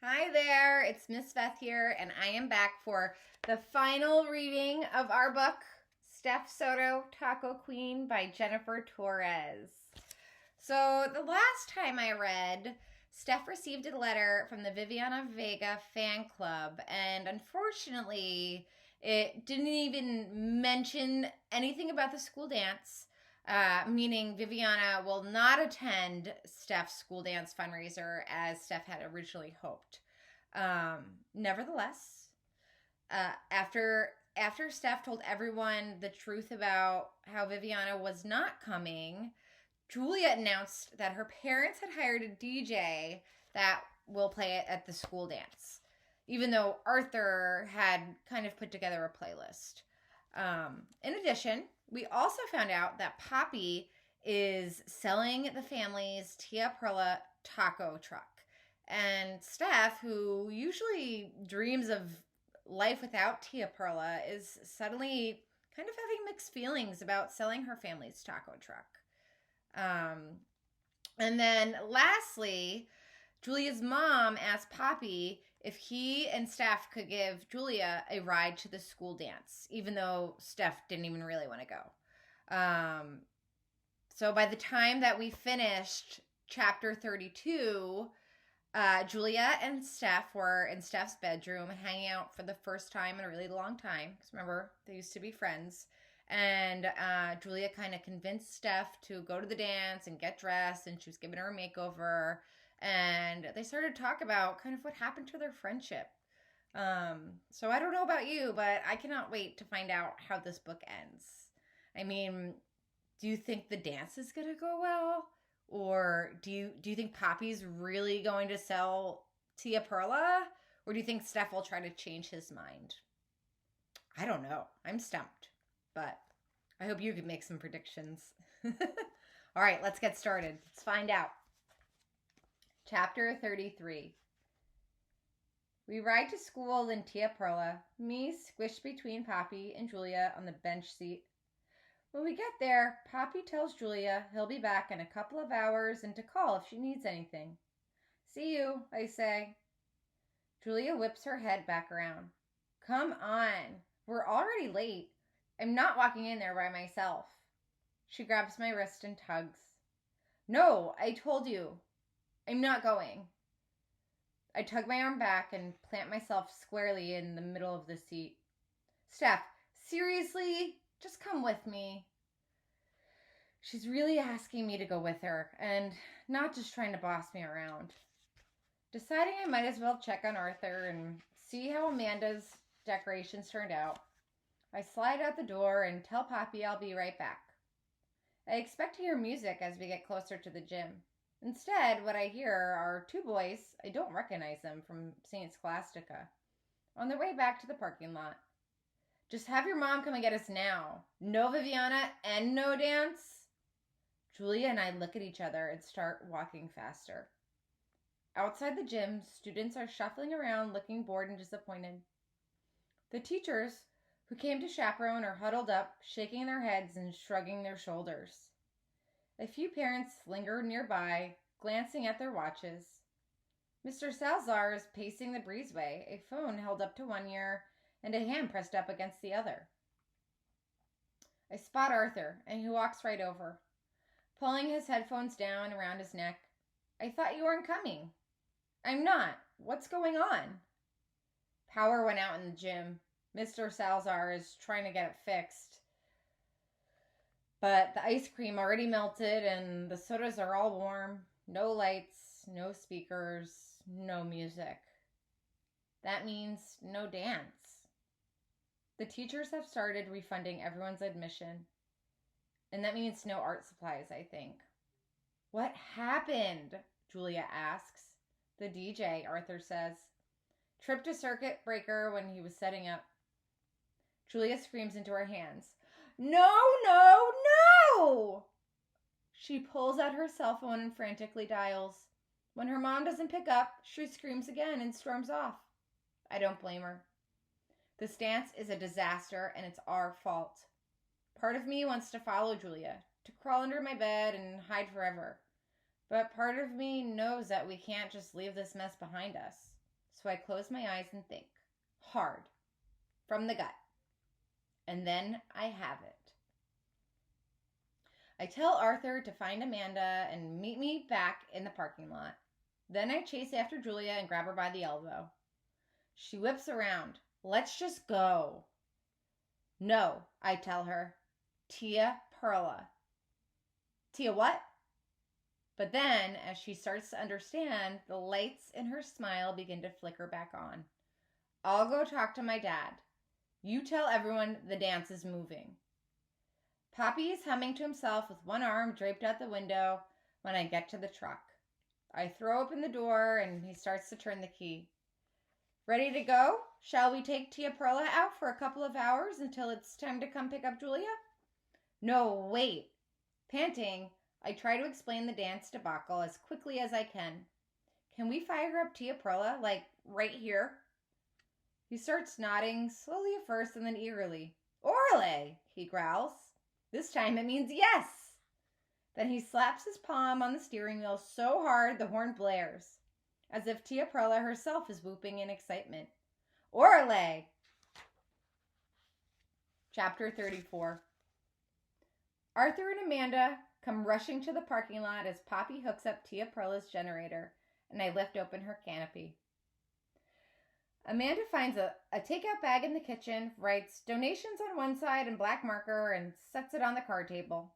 Hi there, it's Miss Veth here, and I am back for the final reading of our book, Stef, Soto, Taco Queen by Jennifer Torres. So, the last time I read, Stef received a letter from the Viviana Vega fan club, and unfortunately, it didn't even mention anything about the school dance. Meaning Viviana will not attend Stef's school dance fundraiser as Stef had originally hoped. Nevertheless, after Stef told everyone the truth about how Viviana was not coming, Julia announced that her parents had hired a DJ that will play it at the school dance, even though Arthur had kind of put together a playlist. In addition, we also found out that Poppy is selling the family's Tia Perla taco truck. And Stef, who usually dreams of life without Tia Perla, is suddenly kind of having mixed feelings about selling her family's taco truck. And then lastly, Julia's mom asked Poppy if he and Stef could give Julia a ride to the school dance, even though Stef didn't even really want to go. So by the time that we finished chapter 32, Julia and Stef were in Stef's bedroom hanging out for the first time in a really long time. Because remember, they used to be friends. And Julia kind of convinced Stef to go to the dance and get dressed, and she was giving her a makeover. And they started to talk about kind of what happened to their friendship. So I don't know about you, but I cannot wait to find out how this book ends. I mean, do you think the dance is going to go well? Or do you think Poppy's really going to sell Tia Perla? Or do you think Stef will try to change his mind? I don't know. I'm stumped. But I hope you can make some predictions. All right, let's get started. Let's find out. Chapter 33. We ride to school in Tia Perla, me squished between Poppy and Julia on the bench seat. When we get there, Poppy tells Julia he'll be back in a couple of hours and to call if she needs anything. See you, I say. Julia whips her head back around. Come on, we're already late. I'm not walking in there by myself. She grabs my wrist and tugs. No, I told you. I'm not going. I tug my arm back and plant myself squarely in the middle of the seat. Stef, seriously? Just come with me. She's really asking me to go with her and not just trying to boss me around. Deciding I might as well check on Arthur and see how Amanda's decorations turned out, I slide out the door and tell Poppy I'll be right back. I expect to hear music as we get closer to the gym. Instead, what I hear are two boys, I don't recognize them from St. Scholastica, on their way back to the parking lot. Just have your mom come and get us now. No Viviana and no dance. Julia and I look at each other and start walking faster. Outside the gym, students are shuffling around looking bored and disappointed. The teachers, who came to chaperone, are huddled up, shaking their heads and shrugging their shoulders. A few parents linger nearby, glancing at their watches. Mr. Salazar is pacing the breezeway, a phone held up to one ear and a hand pressed up against the other. I spot Arthur, and he walks right over, pulling his headphones down around his neck. I thought you weren't coming. I'm not. What's going on? Power went out in the gym. Mr. Salazar is trying to get it fixed. But the ice cream already melted and the sodas are all warm. No lights, no speakers, no music. That means no dance. The teachers have started refunding everyone's admission. And that means no art supplies, I think. What happened? Julia asks. The DJ, Arthur says. Tripped a circuit breaker when he was setting up. Julia screams into her hands. No, no, no! She pulls out her cell phone and frantically dials. When her mom doesn't pick up, she screams again and storms off. I don't blame her. This dance is a disaster and it's our fault. Part of me wants to follow Julia, to crawl under my bed and hide forever. But part of me knows that we can't just leave this mess behind us. So I close my eyes and think. Hard. From the gut. And then I have it. I tell Arthur to find Amanda and meet me back in the parking lot. Then I chase after Julia and grab her by the elbow. She whips around. Let's just go. No, I tell her. Tia Perla. Tia what? But then, as she starts to understand, the lights in her smile begin to flicker back on. I'll go talk to my dad. You tell everyone the dance is moving. Poppy is humming to himself with one arm draped out the window when I get to the truck. I throw open the door and he starts to turn the key. Ready to go? Shall we take Tia Perla out for a couple of hours until it's time to come pick up Julia? No, wait. Panting, I try to explain the dance debacle as quickly as I can. Can we fire up Tia Perla, like right here? He starts nodding, slowly at first and then eagerly. Orale, he growls. This time it means yes. Then he slaps his palm on the steering wheel so hard the horn blares, as if Tia Perla herself is whooping in excitement. Orale! Chapter 34. Arthur and Amanda come rushing to the parking lot as Poppy hooks up Tia Perla's generator, and I lift open her canopy. Amanda finds a takeout bag in the kitchen, writes donations on one side in black marker, and sets it on the card table.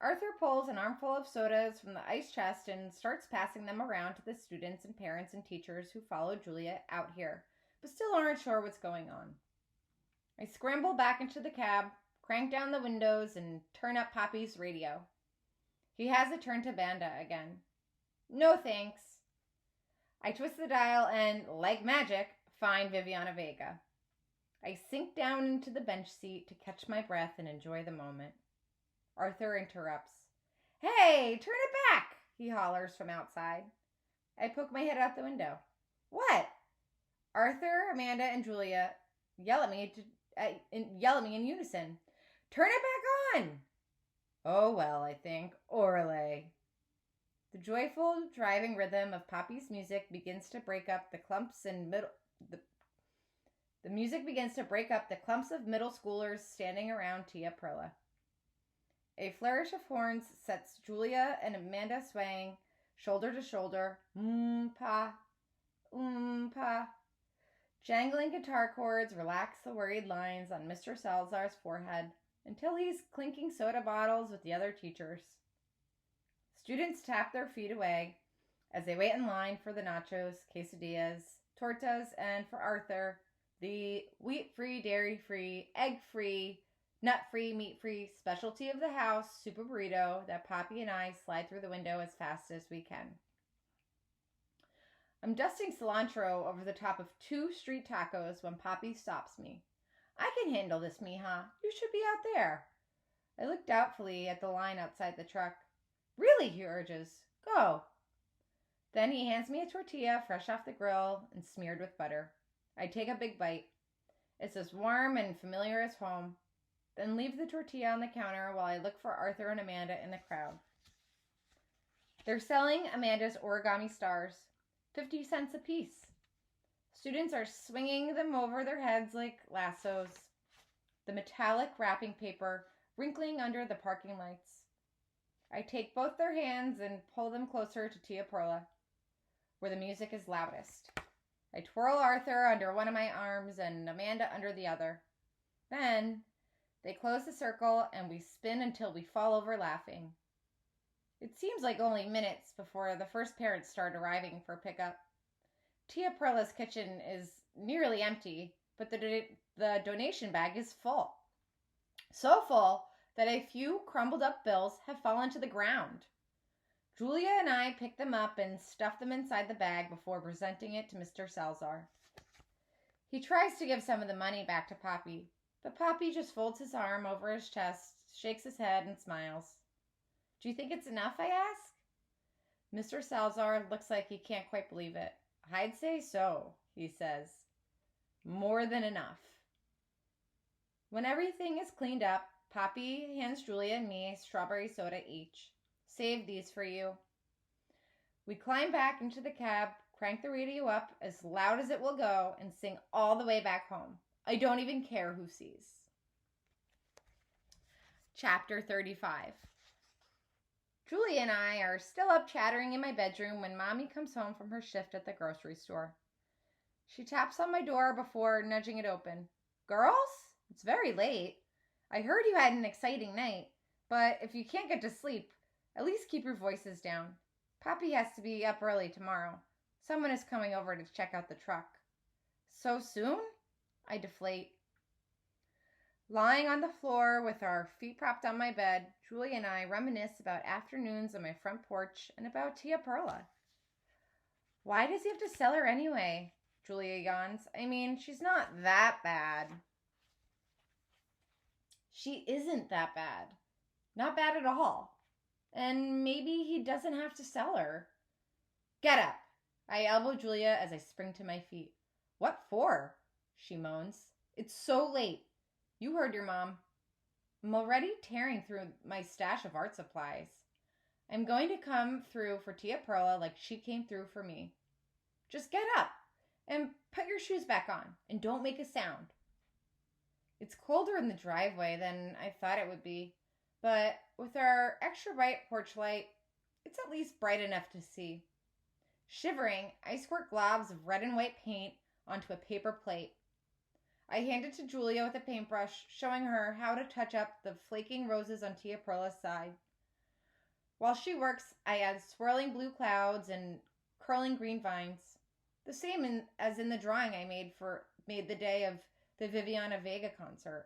Arthur pulls an armful of sodas from the ice chest and starts passing them around to the students and parents and teachers who followed Julia out here, but still aren't sure what's going on. I scramble back into the cab, crank down the windows, and turn up Poppy's radio. He has it turned to Banda again. No thanks. I twist the dial and, like magic, find Viviana Vega. I sink down into the bench seat to catch my breath and enjoy the moment. Arthur interrupts. Hey, turn it back, he hollers from outside. I poke my head out the window. What? Arthur, Amanda, and Julia yell at me in unison. Turn it back on! Oh well, I think. Orale. The joyful driving rhythm of Poppy's music begins to break up the clumps and The music begins to break up the clumps of middle schoolers standing around Tia Perla. A flourish of horns sets Julia and Amanda swaying, shoulder to shoulder. Pa, pa. Jangling guitar chords relax the worried lines on Mr. Salazar's forehead until he's clinking soda bottles with the other teachers. Students tap their feet away as they wait in line for the nachos, quesadillas, tortas, and for Arthur, the wheat-free, dairy-free, egg-free, nut-free, meat-free specialty of the house, super burrito that Poppy and I slide through the window as fast as we can. I'm dusting cilantro over the top of 2 street tacos when Poppy stops me. I can handle this, mija. You should be out there. I look doubtfully at the line outside the truck. Really, he urges. Go. Then he hands me a tortilla fresh off the grill and smeared with butter. I take a big bite. It's as warm and familiar as home. Then leave the tortilla on the counter while I look for Arthur and Amanda in the crowd. They're selling Amanda's origami stars, 50 cents a piece. Students are swinging them over their heads like lassos, the metallic wrapping paper wrinkling under the parking lights. I take both their hands and pull them closer to Tia Perla, where the music is loudest. I twirl Arthur under one of my arms and Amanda under the other. Then they close the circle and we spin until we fall over laughing. It seems like only minutes before the first parents start arriving for pickup. Tia Perla's kitchen is nearly empty, but the donation bag is full. So full that a few crumbled up bills have fallen to the ground. Julia and I pick them up and stuff them inside the bag before presenting it to Mr. Salazar. He tries to give some of the money back to Poppy, but Poppy just folds his arm over his chest, shakes his head, and smiles. Do you think it's enough, I ask? Mr. Salazar looks like he can't quite believe it. I'd say so, he says. More than enough. When everything is cleaned up, Poppy hands Julia and me a strawberry soda each. Save these for you. We climb back into the cab, crank the radio up as loud as it will go, and sing all the way back home. I don't even care who sees. Chapter 35. Julia and I are still up chattering in my bedroom when Mommy comes home from her shift at the grocery store. She taps on my door before nudging it open. Girls, it's very late. I heard you had an exciting night, but if you can't get to sleep, at least keep your voices down. Poppy has to be up early tomorrow. Someone is coming over to check out the truck. So soon? I deflate. Lying on the floor with our feet propped on my bed, Julia and I reminisce about afternoons on my front porch and about Tia Perla. Why does he have to sell her anyway? Julia yawns. I mean, she's not that bad. She isn't that bad. Not bad at all. And maybe he doesn't have to sell her. Get up. I elbow Julia as I spring to my feet. What for? She moans. It's so late. You heard your mom. I'm already tearing through my stash of art supplies. I'm going to come through for Tia Perla like she came through for me. Just get up and put your shoes back on and don't make a sound. It's colder in the driveway than I thought it would be, but with our extra bright porch light, it's at least bright enough to see. Shivering, I squirt globs of red and white paint onto a paper plate. I hand it to Julia with a paintbrush, showing her how to touch up the flaking roses on Tia Perla's side. While she works, I add swirling blue clouds and curling green vines, the same as in the drawing I made the day of the Viviana Vega concert.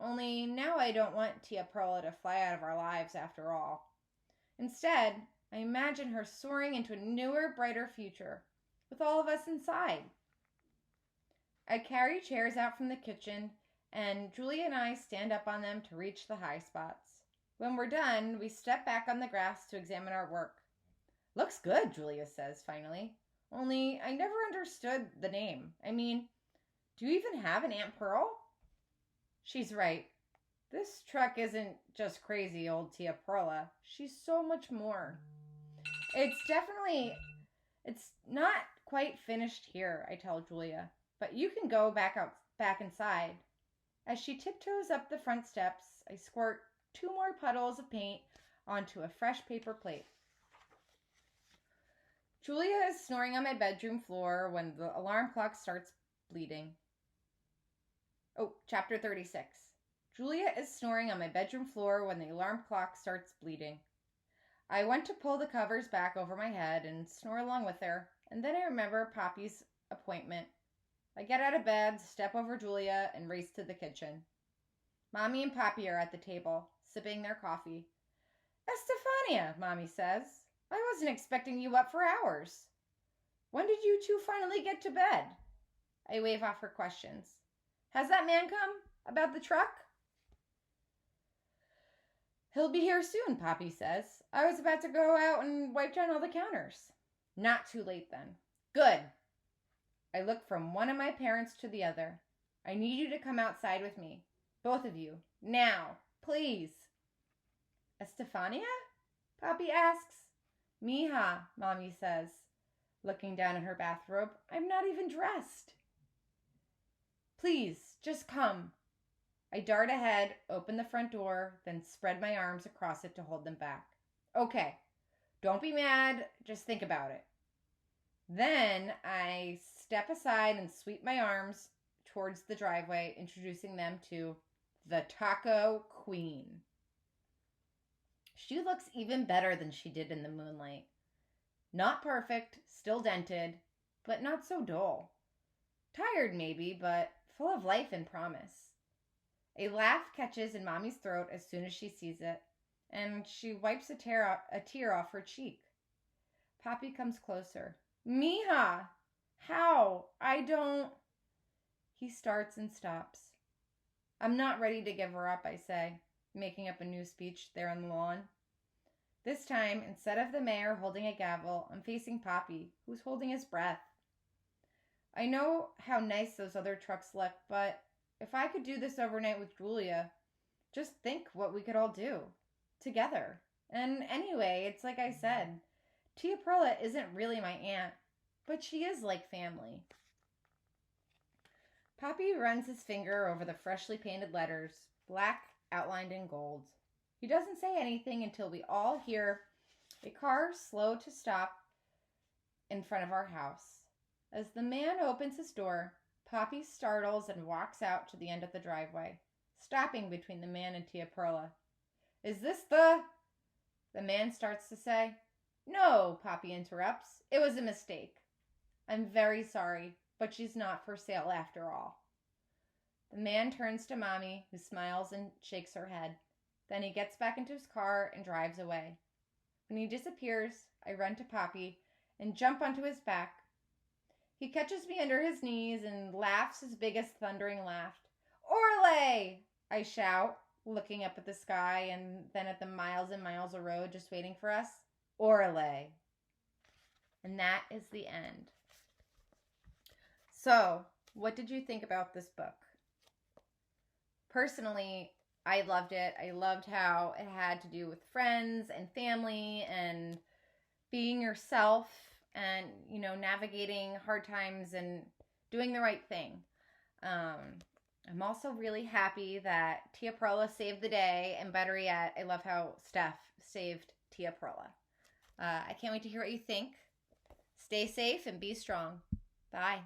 Only now I don't want Tia Perla to fly out of our lives after all. Instead, I imagine her soaring into a newer, brighter future, with all of us inside. I carry chairs out from the kitchen, and Julia and I stand up on them to reach the high spots. When we're done, we step back on the grass to examine our work. Looks good, Julia says finally. Only I never understood the name. I mean, do you even have an Aunt Pearl? She's right. This truck isn't just crazy old Tia Perla. She's so much more. It's not quite finished here, I tell Julia. But you can go back inside. As she tiptoes up the front steps, I squirt 2 more puddles of paint onto a fresh paper plate. Julia is snoring on my bedroom floor when the alarm clock starts bleeding. Chapter 36. Julia is snoring on my bedroom floor when the alarm clock starts bleeding. I went to pull the covers back over my head and snore along with her, and then I remember Poppy's appointment. I get out of bed, step over Julia, and race to the kitchen. Mommy and Poppy are at the table, sipping their coffee. Estefania, Mommy says. I wasn't expecting you up for hours. When did you two finally get to bed? I wave off her questions. Has that man come? About the truck? He'll be here soon, Poppy says. I was about to go out and wipe down all the counters. Not too late then. Good. I look from one of my parents to the other. I need you to come outside with me. Both of you. Now. Please. Estefania? Poppy asks. Mija, Mommy says, looking down at her bathrobe. I'm not even dressed. Please, just come. I dart ahead, open the front door, then spread my arms across it to hold them back. Okay, don't be mad, just think about it. Then I step aside and sweep my arms towards the driveway, introducing them to the Taco Queen. She looks even better than she did in the moonlight. Not perfect, still dented, but not so dull. Tired maybe, but full of life and promise. A laugh catches in Mommy's throat as soon as she sees it, and she wipes a tear off her cheek. Poppy comes closer. Mija! How? I don't... He starts and stops. I'm not ready to give her up, I say, making up a new speech there on the lawn. This time, instead of the mayor holding a gavel, I'm facing Poppy, who's holding his breath. I know how nice those other trucks look, but if I could do this overnight with Julia, just think what we could all do. Together. And anyway, it's like I said, Tia Perla isn't really my aunt. but she is like family. Poppy runs his finger over the freshly painted letters, black outlined in gold. He doesn't say anything until we all hear a car slow to stop in front of our house. As the man opens his door, Poppy startles and walks out to the end of the driveway, stopping between the man and Tia Perla. Is this the... The man starts to say. No, Poppy interrupts. It was a mistake. I'm very sorry, but she's not for sale after all. The man turns to Mommy, who smiles and shakes her head. Then he gets back into his car and drives away. When he disappears, I run to Poppy and jump onto his back. He catches me under his knees and laughs his biggest thundering laugh. Orle! I shout, looking up at the sky and then at the miles and miles of road just waiting for us. Orle. And that is the end. So, what did you think about this book? Personally, I loved it. I loved how it had to do with friends and family and being yourself and, navigating hard times and doing the right thing. I'm also really happy that Tia Perla saved the day, and better yet, I love how Stef saved Tia Perla. I can't wait to hear what you think. Stay safe and be strong. Bye.